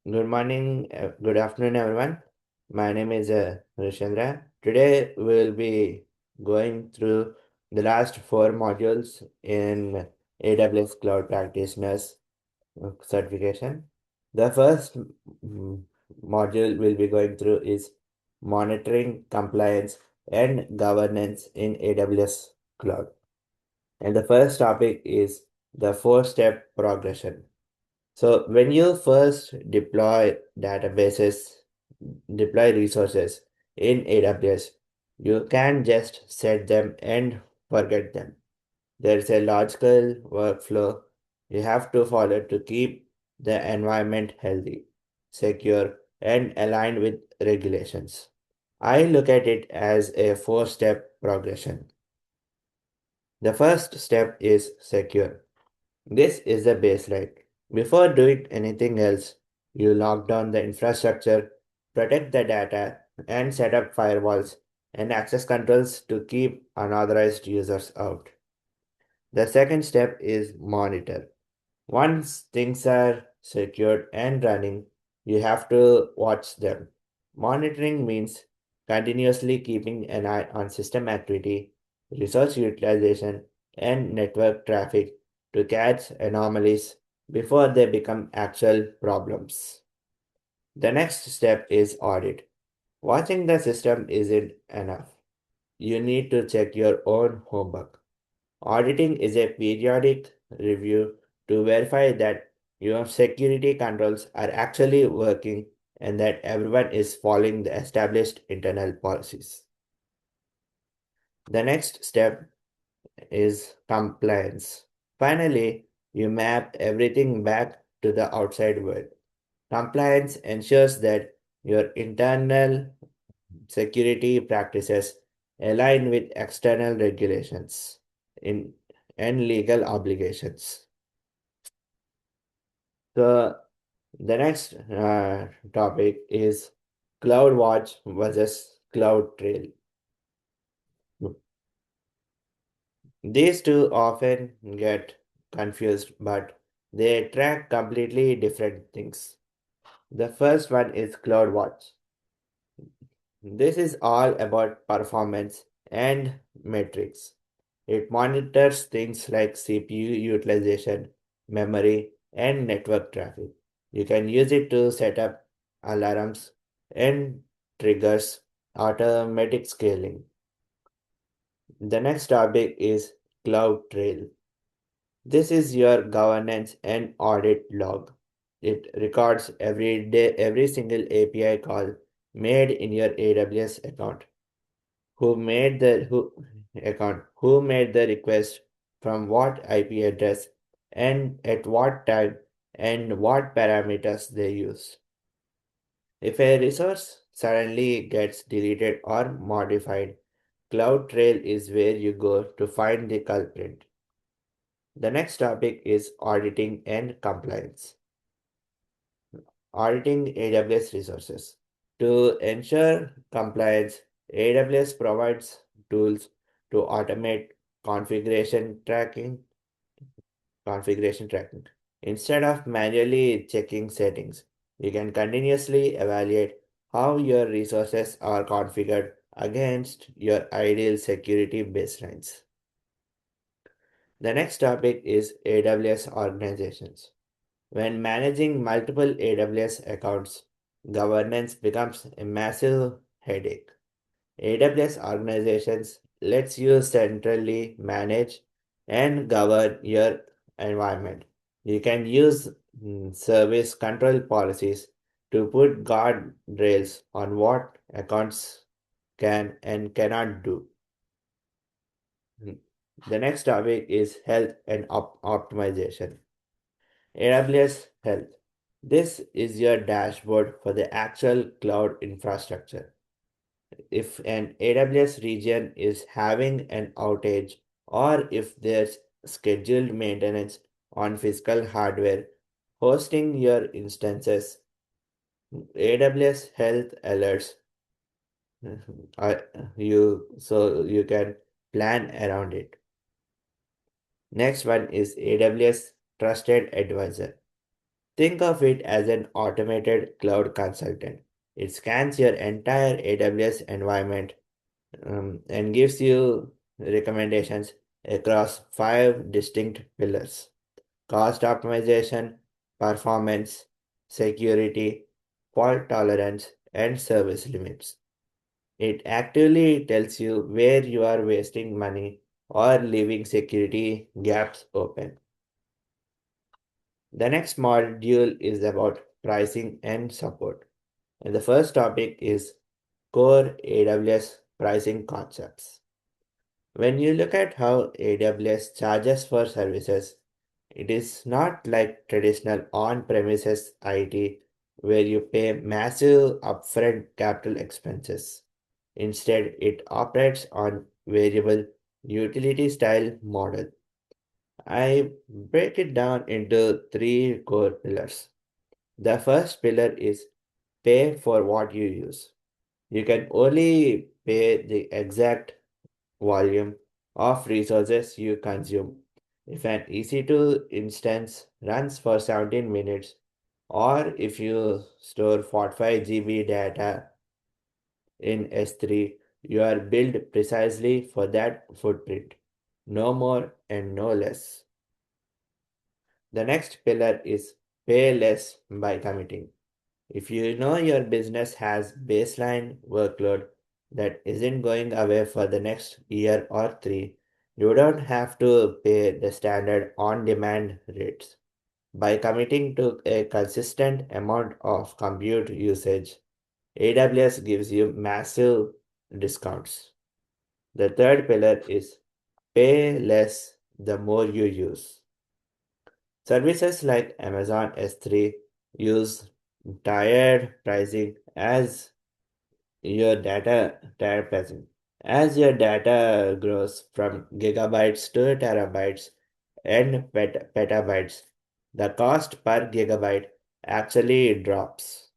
Good morning, good afternoon, everyone. My name is Rishendra. Today we will be going through the last four modules in AWS Cloud Practitioners Certification. The first module we'll be going through is monitoring compliance and governance in AWS Cloud. And the first topic is the four-step progression. So when you first deploy resources in AWS, you can't just set them and forget them. There's a logical workflow you have to follow to keep the environment healthy, secure, and aligned with regulations. I look at it as a four-step progression. The first step is secure. This is the baseline. Before doing anything else, you lock down the infrastructure, protect the data, and set up firewalls and access controls to keep unauthorized users out. The second step is monitor. Once things are secured and running, you have to watch them. Monitoring means continuously keeping an eye on system activity, resource utilization, and network traffic to catch anomalies before they become actual problems. The next step is audit. Watching the system isn't enough. You need to check your own homework. Auditing is a periodic review to verify that your security controls are actually working and that everyone is following the established internal policies. The next step is compliance. Finally, you map everything back to the outside world. Compliance ensures that your internal security practices align with external regulations in, and legal obligations. So the next topic is CloudWatch versus CloudTrail. These two often get confused, but they track completely different things. The first one is CloudWatch. This is all about performance and metrics. It monitors things like CPU utilization, memory, and network traffic. You can use it to set up alarms and triggers automatic scaling. The next topic is Cloud Trail. This is your governance and audit log. It records every single API call made in your AWS account. Who made the request, from what IP address, and at what time, and what parameters they use. If a resource suddenly gets deleted or modified, CloudTrail is where you go to find the culprit. The next topic is auditing and compliance. Auditing AWS resources. To ensure compliance, AWS provides tools to automate configuration tracking, configuration tracking. Instead of manually checking settings, you can continuously evaluate how your resources are configured against your ideal security baselines. The next topic is AWS organizations. When managing multiple AWS accounts, governance becomes a massive headache. AWS organizations lets you centrally manage and govern your environment. You can use service control policies to put guardrails on what accounts can and cannot do. Mm. The next topic is health and optimization. AWS Health. This is your dashboard for the actual cloud infrastructure. If an AWS region is having an outage or if there's scheduled maintenance on physical hardware hosting your instances, AWS Health alerts you so you can plan around it. Next one is AWS Trusted Advisor. Think of it as an automated cloud consultant. It scans your entire AWS environment and gives you recommendations across five distinct pillars: cost optimization, performance, security, fault tolerance, and service limits. It actively tells you where you are wasting money or leaving security gaps open. The next module is about pricing and support. And the first topic is core AWS pricing concepts. When you look at how AWS charges for services, it is not like traditional on premises IT where you pay massive upfront capital expenses. Instead, it operates on variable utility style model. I break it down into three core pillars. The first pillar is pay for what you use. You can only pay the exact volume of resources you consume. If an EC2 instance runs for 17 minutes, or if you store 45 GB data in S3, you are built precisely for that footprint. No more and no less. The next pillar is pay less by committing. If you know your business has baseline workload that isn't going away for the next year or three, you don't have to pay the standard on demand rates. By committing to a consistent amount of compute usage, AWS gives you massive discounts. The third pillar is pay less the more you use. Services like Amazon S3 use tiered pricing tiered pricing. As your data grows from gigabytes to terabytes and petabytes, the cost per gigabyte actually drops.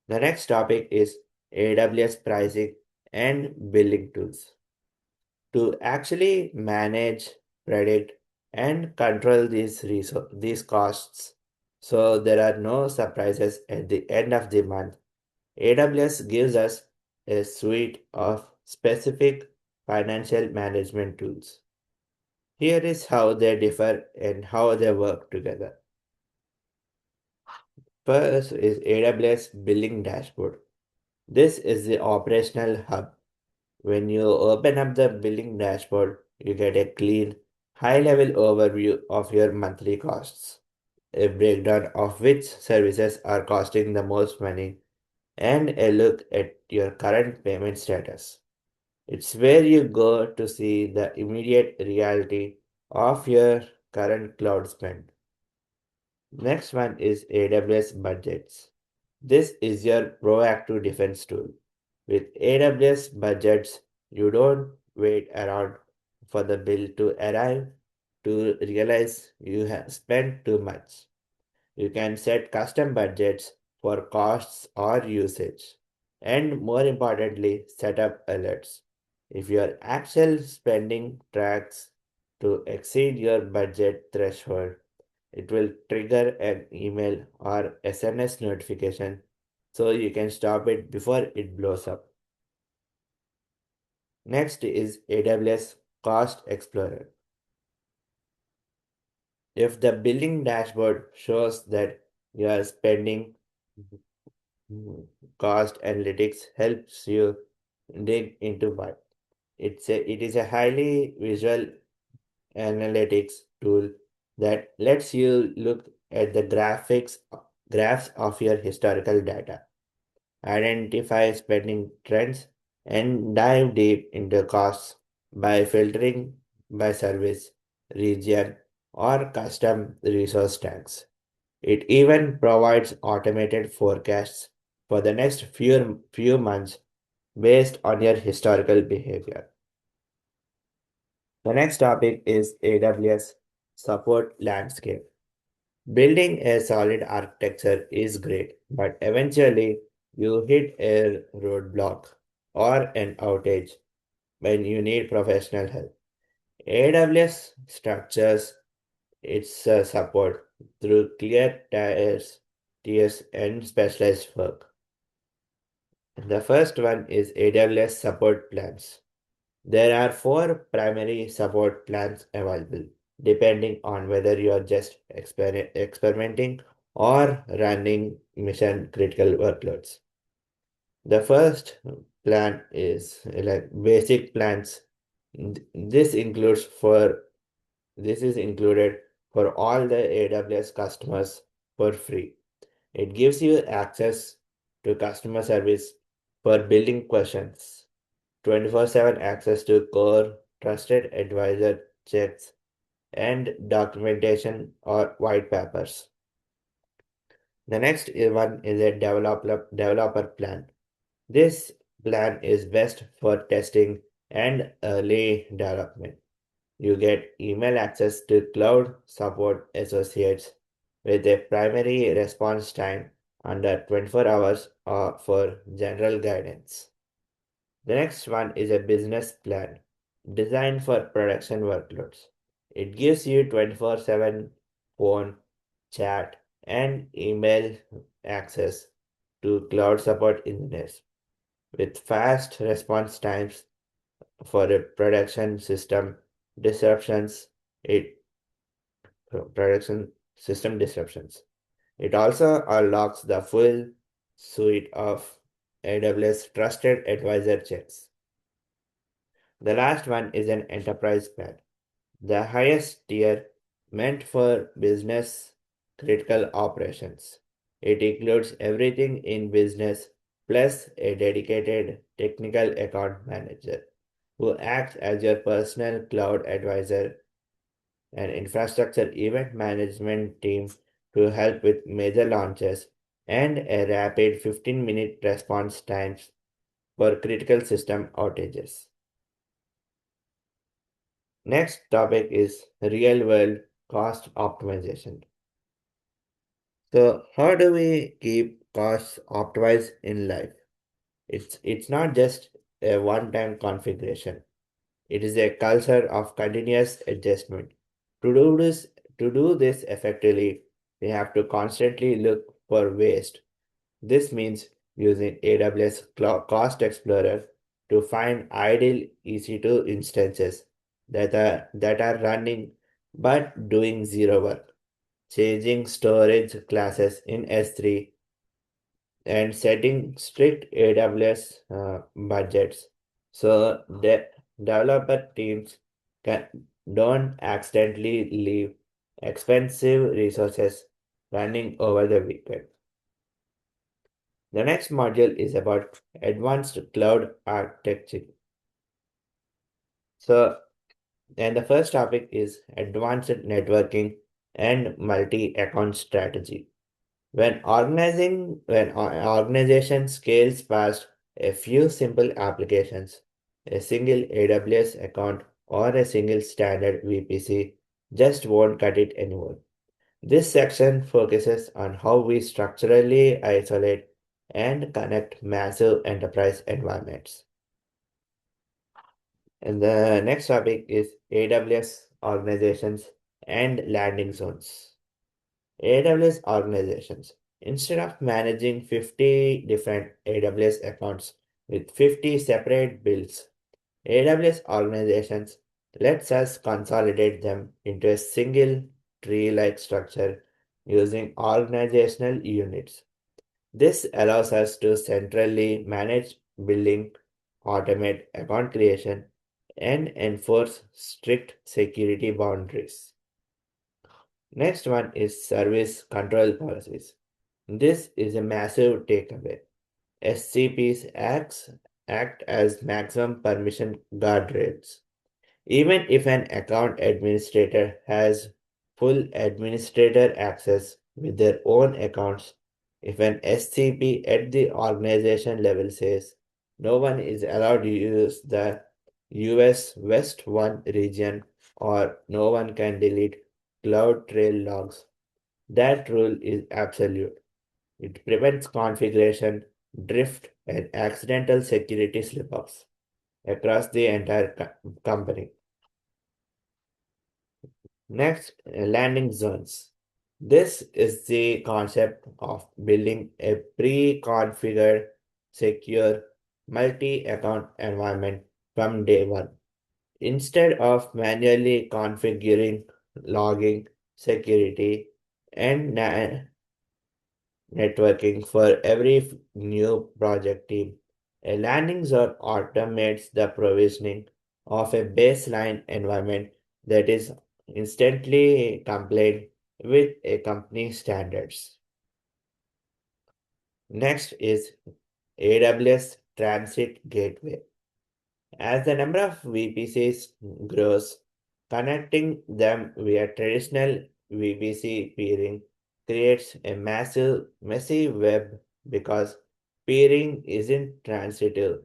The next topic is AWS pricing and billing tools. To actually manage, predict, and control these costs so there are no surprises at the end of the month, AWS gives us a suite of specific financial management tools. Here is how they differ and how they work together. First is AWS Billing Dashboard. This is the operational hub. When you open up the billing dashboard, you get a clean, high level overview of your monthly costs, a breakdown of which services are costing the most money, and a look at your current payment status. It's where you go to see the immediate reality of your current cloud spend. Next one is AWS Budgets. This is your proactive defense tool. With AWS budgets, you don't wait around for the bill to arrive to realize you have spent too much. You can set custom budgets for costs or usage. And more importantly, set up alerts. If your actual spending tracks to exceed your budget threshold, it will trigger an email or SMS notification so you can stop it before it blows up. Next is AWS Cost Explorer. If the billing dashboard shows that you are spending, cost analytics helps you dig into why. It is a highly visual analytics tool that lets you look at the graphs of your historical data, identify spending trends, and dive deep into costs by filtering by service, region, or custom resource tags. It even provides automated forecasts for the next few months based on your historical behavior. The next topic is AWS support landscape. Building a solid architecture is great, but eventually you hit a roadblock or an outage when you need professional help. AWS structures its support through clear tiers and specialized work. The first one is AWS support plans. There are four primary support plans available, depending on whether you are just experimenting or running mission critical workloads. The first plan is like basic plans. This includes for this is included for all the AWS customers for free. It gives you access to customer service for building questions, 24/7 access to core trusted advisor checks and documentation or white papers. The next one is a developer plan. This plan is best for testing and early development. You get email access to cloud support associates with a primary response time under 24 hours for general guidance. The next one is a business plan designed for production workloads. It gives you 24/7 phone, chat, and email access to cloud support engineers with fast response times for a production system disruptions. It production system disruptions. It also unlocks the full suite of AWS Trusted Advisor checks. The last one is an enterprise plan, the highest tier meant for business critical operations. It includes everything in business plus a dedicated technical account manager who acts as your personal cloud advisor and infrastructure event management team to help with major launches and a rapid 15-minute response times for critical system outages. Next topic is real world cost optimization. So how do we keep costs optimized in life? It's not just a one-time configuration. It is a culture of continuous adjustment. To do this, to do this effectively, we have to constantly look for waste. This means using AWS Cost Explorer to find ideal EC2 instances that are running but doing zero work, changing storage classes in S3 and setting strict AWS budgets so developer teams can, don't accidentally leave expensive resources running over the weekend. The next module is about advanced cloud architecture. So, and the first topic is advanced networking and multi-account strategy. When organization scales past a few simple applications, a single AWS account or a single standard VPC just won't cut it anymore. This section focuses on how we structurally isolate and connect massive enterprise environments. And the next topic is AWS organizations and landing zones. AWS organizations. Instead of managing 50 different AWS accounts with 50 separate builds, AWS organizations lets us consolidate them into a single tree-like structure using organizational units. This allows us to centrally manage building, automate account creation, and enforce strict security boundaries. Next one is service control policies. This is a massive takeaway. SCPs act as maximum permission guardrails. Even if an account administrator has full administrator access with their own accounts, if an SCP at the organization level says no one is allowed to use the US West 1 region or no one can delete cloud trail logs, that rule is absolute. It prevents configuration, drift, and accidental security slip-ups across the entire company. Next, landing zones. This is the concept of building a pre-configured, secure, multi-account environment from day one. Instead of manually configuring logging, security, and networking for every new project team, a landing zone automates the provisioning of a baseline environment that is instantly compliant with a company standards. Next is AWS Transit Gateway. As the number of VPCs grows, connecting them via traditional VPC peering creates a messy web because peering isn't transitive.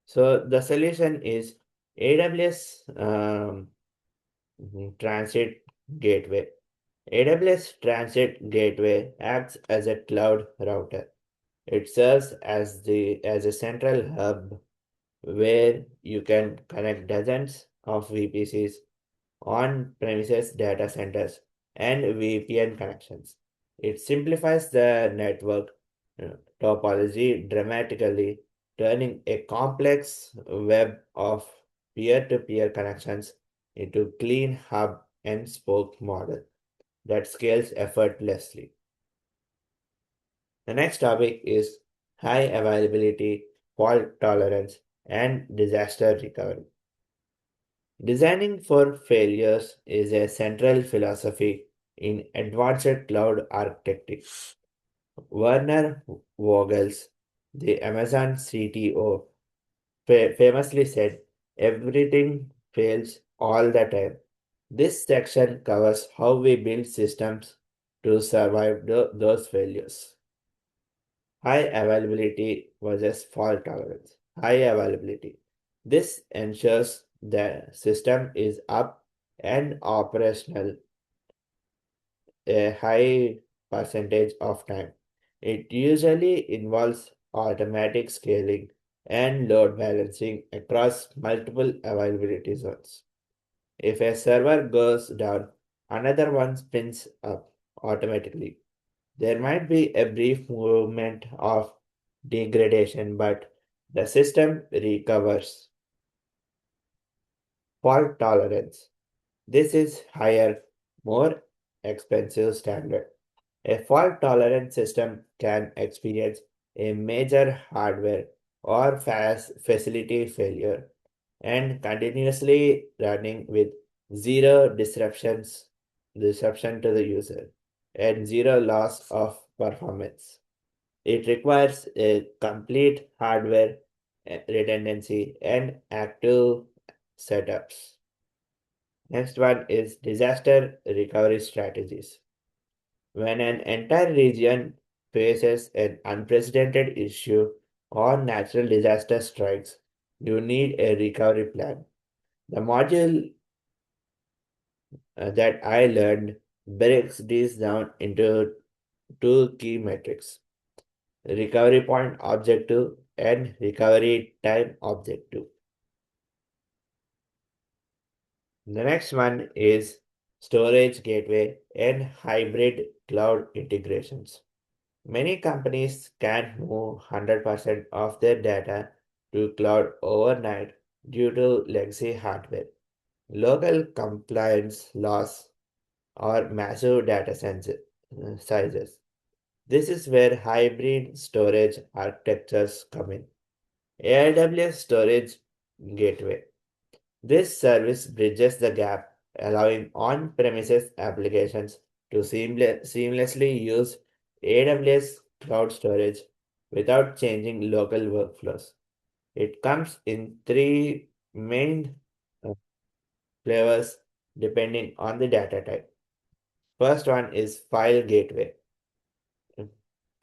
So the solution is AWS Transit Gateway. AWS Transit Gateway acts as a cloud router. It serves as a central hub where you can connect dozens of VPCs, on premises data centers, and VPN connections. It simplifies the network topology dramatically, turning a complex web of peer to peer connections into clean hub and spoke model that scales effortlessly. The next topic is high availability, fault tolerance, and disaster recovery. Designing for failures is a central philosophy in advanced cloud architecture. Werner Vogels, the Amazon CTO, famously said, "Everything fails all the time." This section covers how we build systems to survive those failures. High availability versus fault tolerance. High availability. This ensures the system is up and operational a high percentage of time. It usually involves automatic scaling and load balancing across multiple availability zones. If a server goes down, another one spins up automatically. There might be a brief moment of degradation, but the system recovers. Fault tolerance. This is higher, more expensive standard. A fault tolerant system can experience a major hardware or fast facility failure and continuously running with zero disruption to the user and zero loss of performance. It requires a complete hardware redundancy and active setups. Next one is disaster recovery strategies. When an entire region faces an unprecedented issue or natural disaster strikes, you need a recovery plan. The module that I learned breaks this down into two key metrics: recovery point objective and recovery time objective. The next one is storage gateway and hybrid cloud integrations. Many companies can't move 100% of their data to cloud overnight due to legacy hardware, local compliance laws, or massive sizes. This is where hybrid storage architectures come in. AWS Storage Gateway. This service bridges the gap, allowing on premises applications to seamlessly use AWS cloud storage without changing local workflows. It comes in three main uh, flavors depending on the data type. First one is File Gateway.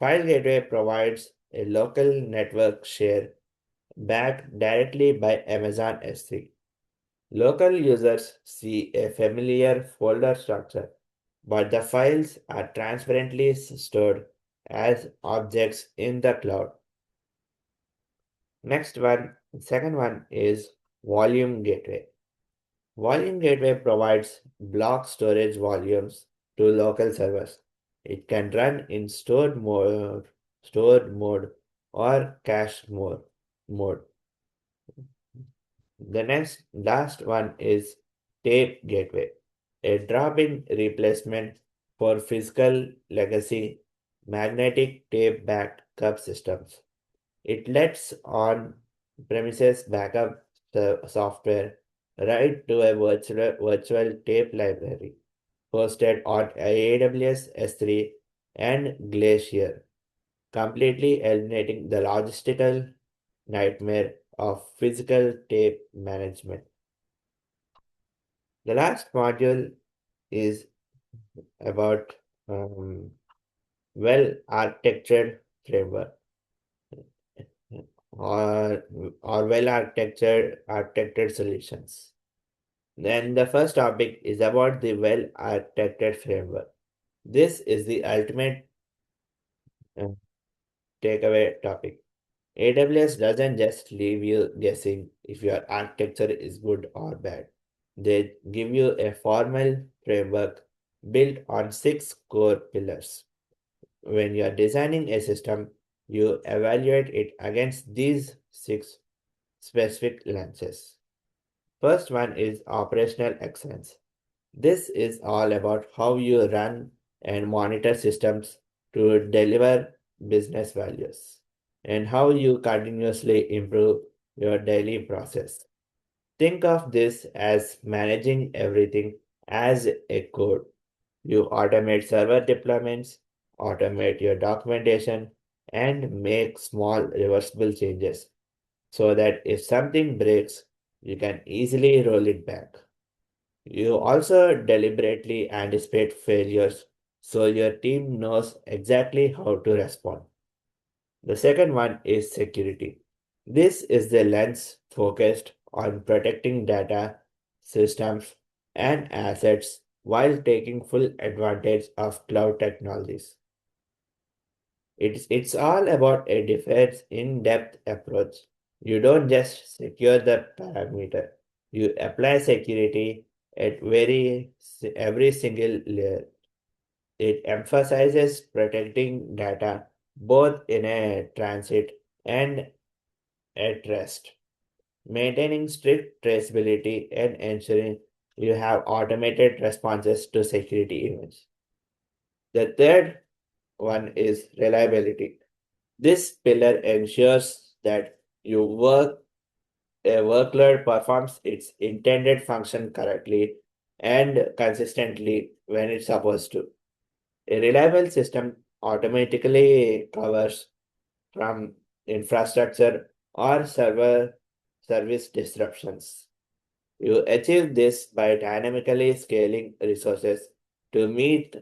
File Gateway provides a local network share backed directly by Amazon S3. Local users see a familiar folder structure, but the files are transparently stored as objects in the cloud. Second one is Volume Gateway. Volume Gateway provides block storage volumes to local servers. It can run in stored mode or cache mode. The next last one is Tape Gateway, a drop-in replacement for physical legacy magnetic tape backup systems. It lets on-premises backup software write to a virtual tape library hosted on AWS S3 and Glacier, completely eliminating the logistical nightmare of physical tape management. The last module is about um, well-architected framework or, or well-architected solutions. Then the first topic is about the well-architected framework. This is the ultimate uh, takeaway topic. AWS doesn't just leave you guessing if your architecture is good or bad. They give you a formal framework built on six core pillars. When you are designing a system, you evaluate it against these six specific lenses. First one is operational excellence. This is all about how you run and monitor systems to deliver business values and how you continuously improve your daily process. Think of this as managing everything as a code. You automate server deployments, automate your documentation, and make small reversible changes so that if something breaks, you can easily roll it back. You also deliberately anticipate failures so your team knows exactly how to respond. The second one is security. This is the lens focused on protecting data, systems, and assets while taking full advantage of cloud technologies. It's all about a defense in-depth approach. You don't just secure the parameter. You apply security at every single layer. It emphasizes protecting data both in a transit and at rest, maintaining strict traceability and ensuring you have automated responses to security events. The third one is reliability. This pillar ensures that a workload performs its intended function correctly and consistently when it's supposed to. A reliable system automatically covers from infrastructure or server service disruptions. You achieve this by dynamically scaling resources to meet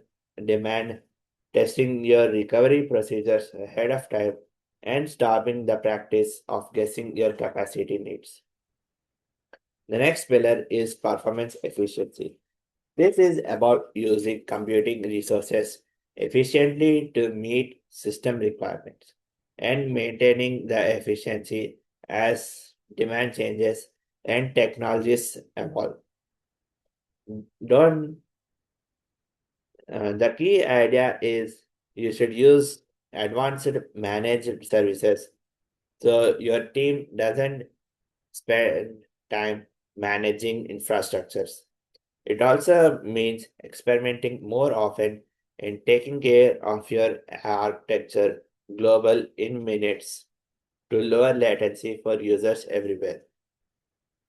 demand, testing your recovery procedures ahead of time, and stopping the practice of guessing your capacity needs. The next pillar is performance efficiency. This is about using computing resources efficiently to meet system requirements and maintaining the efficiency as demand changes and technologies evolve. Don't, the key idea is you should use advanced managed services so your team doesn't spend time managing infrastructures. It also means experimenting more often and taking care of your architecture global in minutes to lower latency for users everywhere.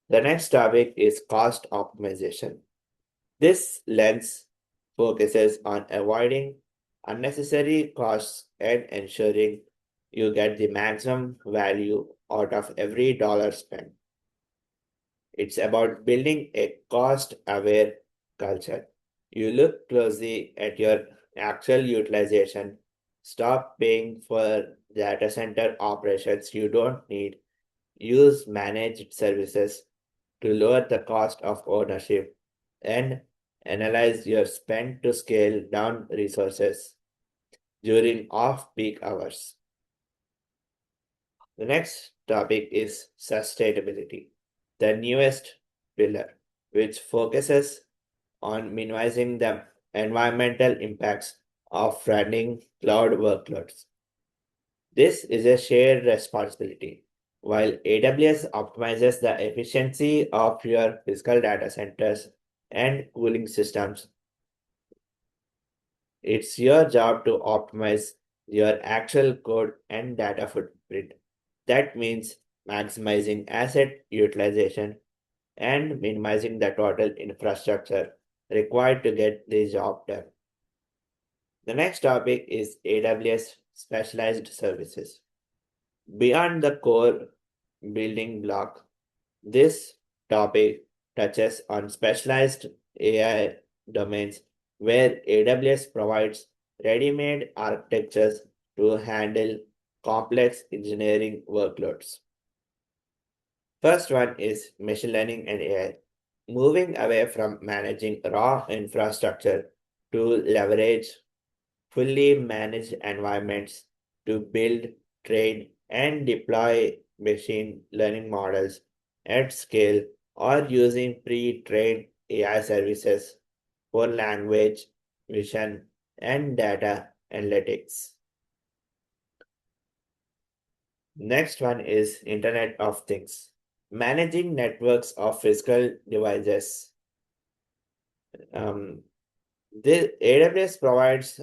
The next topic is cost optimization. This lens focuses on avoiding unnecessary costs and ensuring you get the maximum value out of every dollar spent. It's about building a cost aware culture. You look closely at your actual utilization, stop paying for data center operations you don't need, use managed services to lower the cost of ownership, and analyze your spend to scale down resources during off peak hours. The next topic is sustainability, the newest pillar. which focuses on minimizing the environmental impacts of running cloud workloads. This is a shared responsibility. While AWS optimizes the efficiency of your physical data centers and cooling systems, it's your job to optimize your actual code and data footprint. That means maximizing asset utilization and minimizing the total infrastructure required to get the job done. The next topic is AWS specialized services. Beyond the core building block, this topic touches on specialized AI domains where AWS provides ready made architectures to handle complex engineering workloads. First one is machine learning and AI, moving away from managing raw infrastructure to leverage fully managed environments to build, train, and deploy machine learning models at scale or using pre-trained AI services for language, vision, and data analytics. Next one is Internet of Things. Managing networks of physical devices. Um, The AWS provides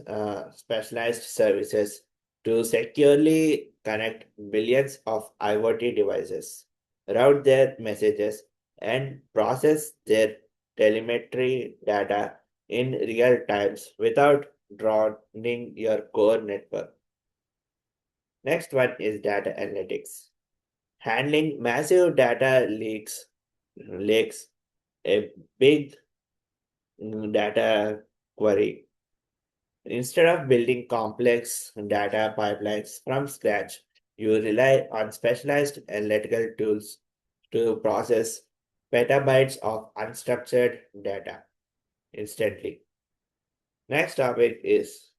specialized services to securely connect billions of IoT devices, route their messages, and process their telemetry data in real times without drowning your core network. Next one is data analytics. Handling massive data lakes, a big data query. Instead of building complex data pipelines from scratch, you rely on specialized analytical tools to process petabytes of unstructured data instantly. Next topic is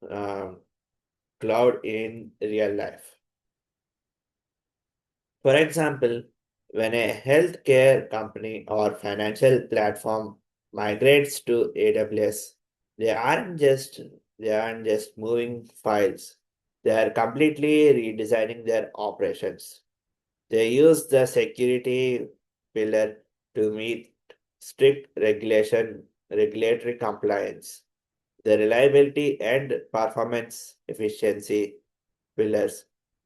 cloud in real life. For example, when a healthcare company or financial platform migrates to AWS, they aren't just they aren't just moving files. They are completely redesigning their operations. They use the security pillar to meet strict regulatory compliance. The reliability and performance efficiency pillars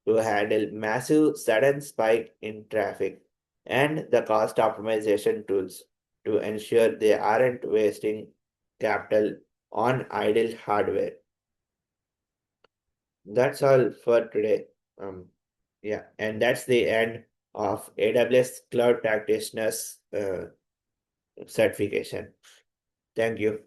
to handle massive sudden spike in traffic and the cost optimization tools to ensure they aren't wasting capital on idle hardware. That's all for today. Um, yeah, and that's the end of AWS Cloud Practitioners certification. Thank you.